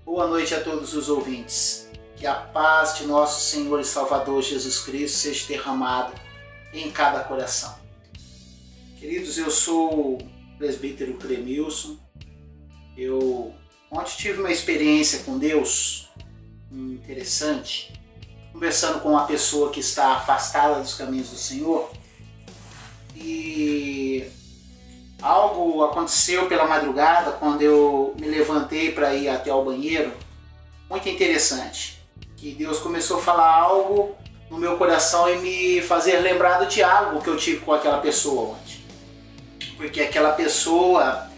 Boa noite a todos os ouvintes. Que a paz de nosso Senhor e Salvador Jesus Cristo seja derramada em cada coração. Queridos, eu sou o presbítero Clemilson. Eu ontem tive uma experiência com Deus interessante, conversando com uma pessoa que está afastada dos caminhos do Senhor. E algo aconteceu pela madrugada quando eu me levantei para ir até o banheiro, muito interessante, que Deus começou a falar algo no meu coração e me fazer lembrar do diálogo que eu tive com aquela pessoa ontem. Porque aquela pessoa,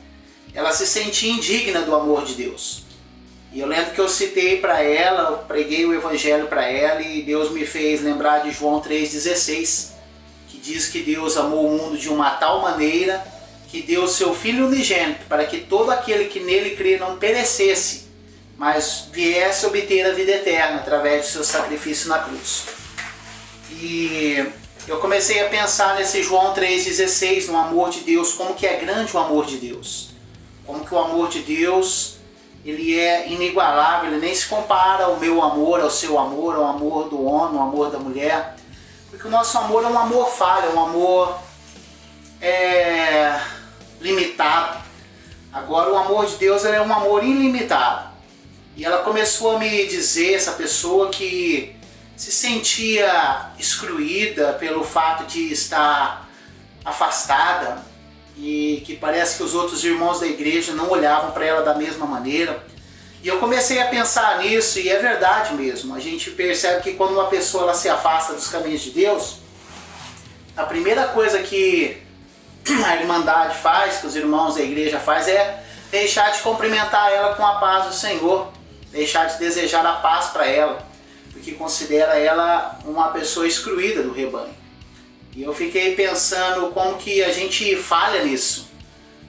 ela se sentia indigna do amor de Deus. E eu lembro que eu citei para ela, eu preguei o evangelho para ela e Deus me fez lembrar de João 3,16, que diz que Deus amou o mundo de uma tal maneira que deu o seu Filho unigênito para que todo aquele que nele crê não perecesse, mas viesse obter a vida eterna através do seu sacrifício na cruz. E eu comecei a pensar nesse João 3,16, no amor de Deus, como que é grande o amor de Deus. Como que o amor de Deus, ele é inigualável, ele nem se compara ao meu amor, ao seu amor, ao amor do homem, ao amor da mulher. Porque o nosso amor é um amor falho, é um amor limitado. Agora o amor de Deus é um amor ilimitado. E ela começou a me dizer, essa pessoa, que se sentia excluída pelo fato de estar afastada e que parece que os outros irmãos da igreja não olhavam para ela da mesma maneira. E eu comecei a pensar nisso e é verdade mesmo. A gente percebe que quando uma pessoa ela se afasta dos caminhos de Deus, a primeira coisa que a Irmandade faz, que os irmãos da igreja faz, é deixar de cumprimentar ela com a paz do Senhor, deixar de desejar a paz para ela, porque considera ela uma pessoa excluída do rebanho. E eu fiquei pensando como que a gente falha nisso,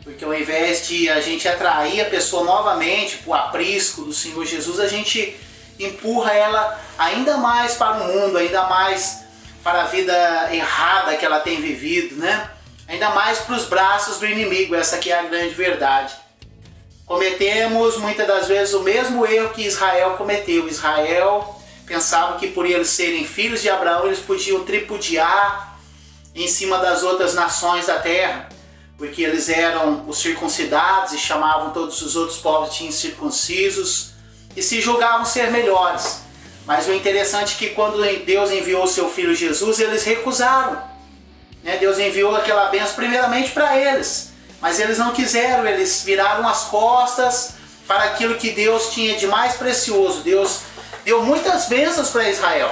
porque ao invés de a gente atrair a pessoa novamente para o aprisco do Senhor Jesus, a gente empurra ela ainda mais para o mundo, ainda mais para a vida errada que ela tem vivido, né? Ainda mais para os braços do inimigo. Essa aqui é a grande verdade. Cometemos muitas das vezes o mesmo erro que Israel cometeu. Israel pensava que por eles serem filhos de Abraão, eles podiam tripudiar em cima das outras nações da terra, porque eles eram os circuncidados e chamavam todos os outros povos de incircuncisos e se julgavam ser melhores. Mas o interessante é que quando Deus enviou o seu Filho Jesus, eles recusaram. Deus enviou aquela bênção primeiramente para eles, mas eles não quiseram, eles viraram as costas para aquilo que Deus tinha de mais precioso. Deus deu muitas bênçãos para Israel.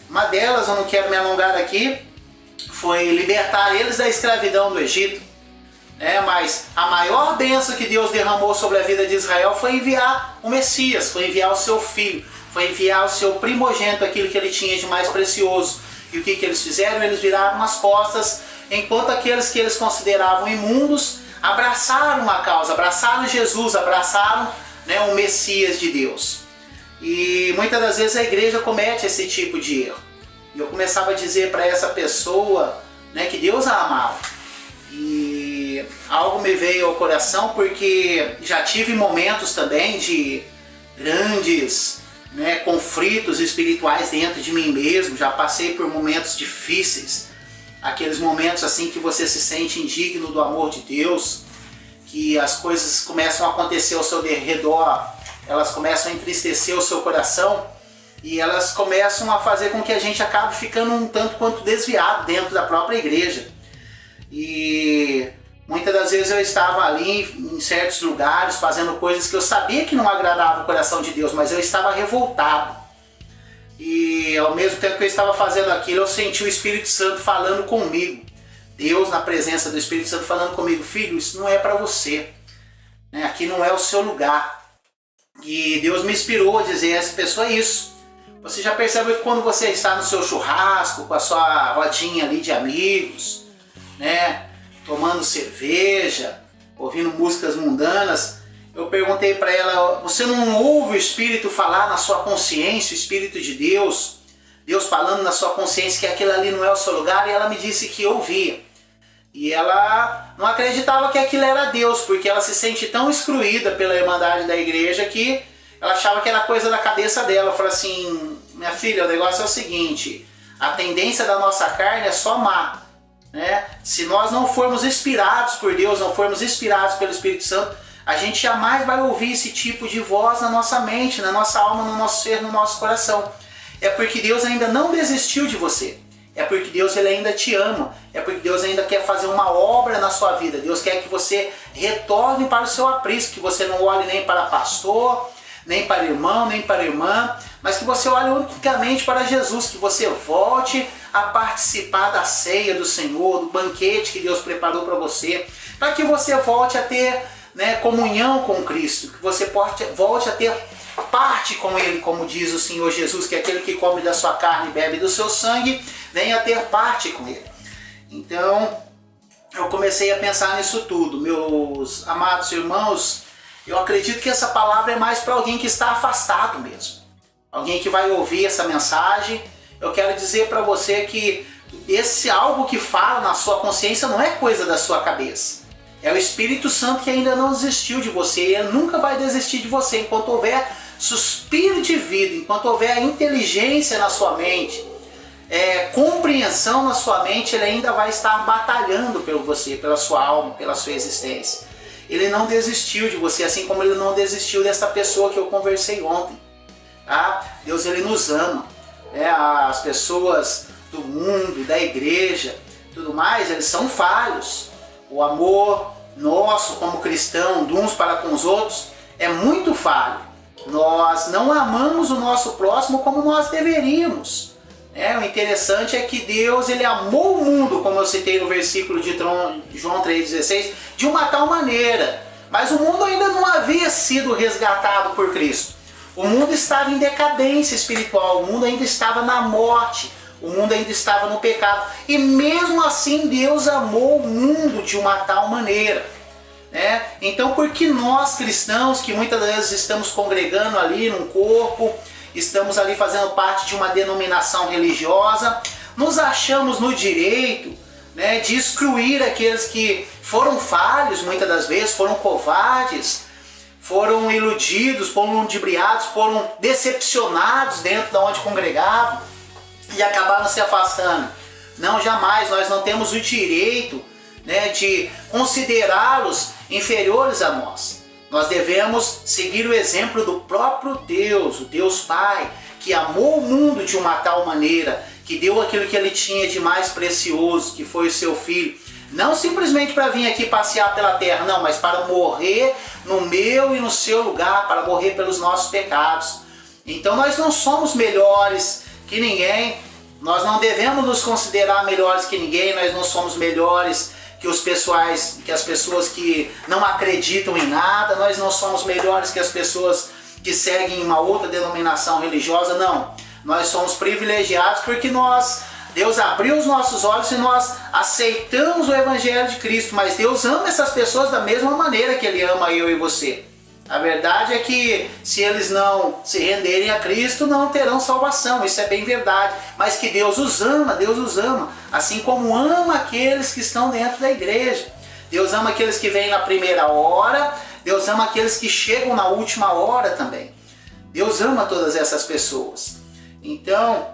Uma delas, eu não quero me alongar aqui, foi libertar eles da escravidão do Egito. Mas a maior bênção que Deus derramou sobre a vida de Israel foi enviar o Messias, foi enviar o seu Filho, foi enviar o seu primogênito, aquilo que ele tinha de mais precioso. E o que eles fizeram? Eles viraram as costas, enquanto aqueles que eles consideravam imundos abraçaram a causa, abraçaram Jesus, abraçaram o Messias de Deus. E muitas das vezes a igreja comete esse tipo de erro. E eu começava a dizer para essa pessoa que Deus a amava. E algo me veio ao coração, porque já tive momentos também de grandes conflitos espirituais dentro de mim mesmo. Já passei por momentos difíceis, aqueles momentos assim que você se sente indigno do amor de Deus, que as coisas começam a acontecer ao seu redor, elas começam a entristecer o seu coração e elas começam a fazer com que a gente acabe ficando um tanto quanto desviado dentro da própria igreja. E muitas das vezes eu estava ali em certos lugares fazendo coisas que eu sabia que não agradavam o coração de Deus, mas eu estava revoltado. E ao mesmo tempo que eu estava fazendo aquilo, eu senti o Espírito Santo falando comigo. Deus, na presença do Espírito Santo, falando comigo: filho, isso não é para você. Aqui não é o seu lugar. E Deus me inspirou a dizer a essa pessoa isso. Você já percebeu que quando você está no seu churrasco, com a sua rodinha ali de amigos, tomando cerveja, ouvindo músicas mundanas, eu perguntei para ela: você não ouve o Espírito falar na sua consciência, o Espírito de Deus, Deus falando na sua consciência que aquilo ali não é o seu lugar? E ela me disse que ouvia. E ela não acreditava que aquilo era Deus, porque ela se sente tão excluída pela Irmandade da igreja que ela achava que era coisa da cabeça dela. Eu falei assim, minha filha, o negócio é o seguinte, a tendência da nossa carne é só má, né? Se nós não formos inspirados por Deus, não formos inspirados pelo Espírito Santo, a gente jamais vai ouvir esse tipo de voz na nossa mente, na nossa alma, no nosso ser, no nosso coração. É porque Deus ainda não desistiu de você. É porque Deus ele ainda te ama. É porque Deus ainda quer fazer uma obra na sua vida. Deus quer que você retorne para o seu aprisco, que você não olhe nem para pastor, nem para irmão, nem para irmã, mas que você olhe unicamente para Jesus, que você volte a participar da ceia do Senhor, do banquete que Deus preparou para você, para que você volte a ter, né, comunhão com Cristo, que você volte a ter parte com Ele, como diz o Senhor Jesus, que aquele que come da sua carne e bebe do seu sangue, venha ter parte com Ele. Então, eu comecei a pensar nisso tudo. Meus amados irmãos, eu acredito que essa palavra é mais para alguém que está afastado mesmo. Alguém que vai ouvir essa mensagem. Eu quero dizer para você que esse algo que fala na sua consciência não é coisa da sua cabeça. É o Espírito Santo que ainda não desistiu de você. E ele nunca vai desistir de você enquanto houver suspiro de vida, enquanto houver inteligência na sua mente, compreensão na sua mente, ele ainda vai estar batalhando por você, pela sua alma, pela sua existência. Ele não desistiu de você, assim como ele não desistiu dessa pessoa que eu conversei ontem. Tá? Deus ele nos ama. As pessoas do mundo, da igreja, tudo mais, eles são falhos. O amor nosso como cristão, de uns para com os outros, é muito falho. Nós não amamos o nosso próximo como nós deveríamos. O interessante é que Deus ele amou o mundo, como eu citei no versículo de João 3,16, de uma tal maneira. Mas o mundo ainda não havia sido resgatado por Cristo. O mundo estava em decadência espiritual, o mundo ainda estava na morte, o mundo ainda estava no pecado. E mesmo assim Deus amou o mundo de uma tal maneira. Então, porque nós cristãos, que muitas vezes estamos congregando ali num corpo, estamos ali fazendo parte de uma denominação religiosa, nos achamos no direito, de excluir aqueles que foram falhos, muitas das vezes, foram covardes, foram iludidos, foram ludibriados, foram decepcionados dentro de onde congregavam e acabaram se afastando. Não, jamais, nós não temos o direito de considerá-los inferiores a nós. Nós devemos seguir o exemplo do próprio Deus, o Deus Pai, que amou o mundo de uma tal maneira, que deu aquilo que ele tinha de mais precioso, que foi o seu Filho. Não simplesmente para vir aqui passear pela terra, não, mas para morrer no meu e no seu lugar, para morrer pelos nossos pecados. Então nós não somos melhores que ninguém, nós não devemos nos considerar melhores que ninguém, nós não somos melhores que as pessoas que não acreditam em nada, nós não somos melhores que as pessoas que seguem uma outra denominação religiosa, não. Nós somos privilegiados porque Deus abriu os nossos olhos e nós aceitamos o Evangelho de Cristo, mas Deus ama essas pessoas da mesma maneira que Ele ama eu e você. A verdade é que se eles não se renderem a Cristo, não terão salvação, isso é bem verdade. Mas que Deus os ama, assim como ama aqueles que estão dentro da igreja. Deus ama aqueles que vêm na primeira hora, Deus ama aqueles que chegam na última hora também. Deus ama todas essas pessoas. Então,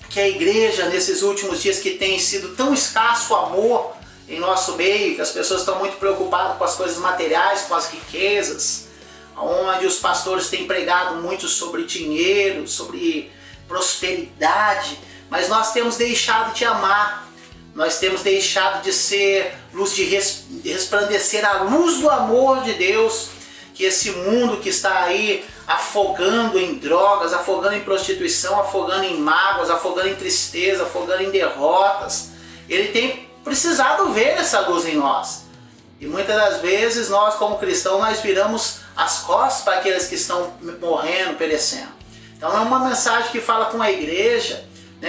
que a igreja nesses últimos dias que tem sido tão escasso o amor em nosso meio, que as pessoas estão muito preocupadas com as coisas materiais, com as riquezas, onde os pastores têm pregado muito sobre dinheiro, sobre prosperidade, mas nós temos deixado de amar, nós temos deixado de ser luz, de resplandecer a luz do amor de Deus, que esse mundo que está aí afogando em drogas, afogando em prostituição, afogando em mágoas, afogando em tristeza, afogando em derrotas, ele tem precisado ver essa luz em nós. E muitas das vezes nós como cristãos nós viramos as costas para aqueles que estão morrendo, perecendo. Então é uma mensagem que fala com a igreja,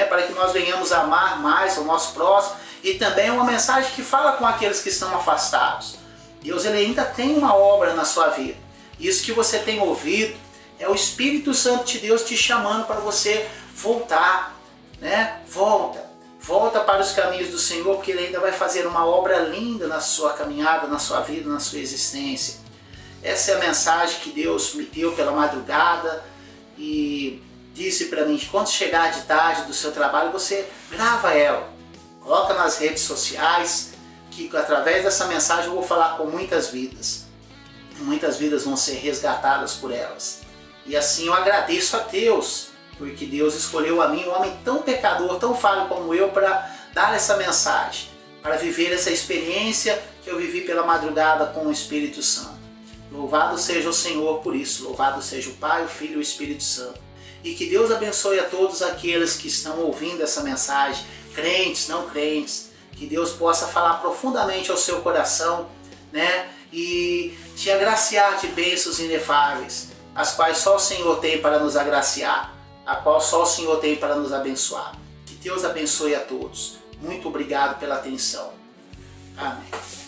para que nós venhamos a amar mais o nosso próximo, e também é uma mensagem que fala com aqueles que estão afastados. Deus ele ainda tem uma obra na sua vida. Isso que você tem ouvido é o Espírito Santo de Deus te chamando para você voltar, Volta para os caminhos do Senhor, porque Ele ainda vai fazer uma obra linda na sua caminhada, na sua vida, na sua existência. essa é a mensagem que Deus me deu pela madrugada e disse para mim, quando chegar de tarde do seu trabalho, você grava ela, coloca nas redes sociais, que através dessa mensagem eu vou falar com muitas vidas. Muitas vidas vão ser resgatadas por elas. E assim eu agradeço a Deus, porque Deus escolheu a mim, um homem tão pecador, tão falho como eu, para dar essa mensagem, para viver essa experiência que eu vivi pela madrugada com o Espírito Santo. Louvado seja o Senhor por isso, louvado seja o Pai, o Filho e o Espírito Santo. E que Deus abençoe a todos aqueles que estão ouvindo essa mensagem, crentes, não crentes, que Deus possa falar profundamente ao seu coração, né? E te agraciar de bênçãos inefáveis, as quais só o Senhor tem para nos agraciar, a qual só o Senhor tem para nos abençoar. Que Deus abençoe a todos. Muito obrigado pela atenção. Amém.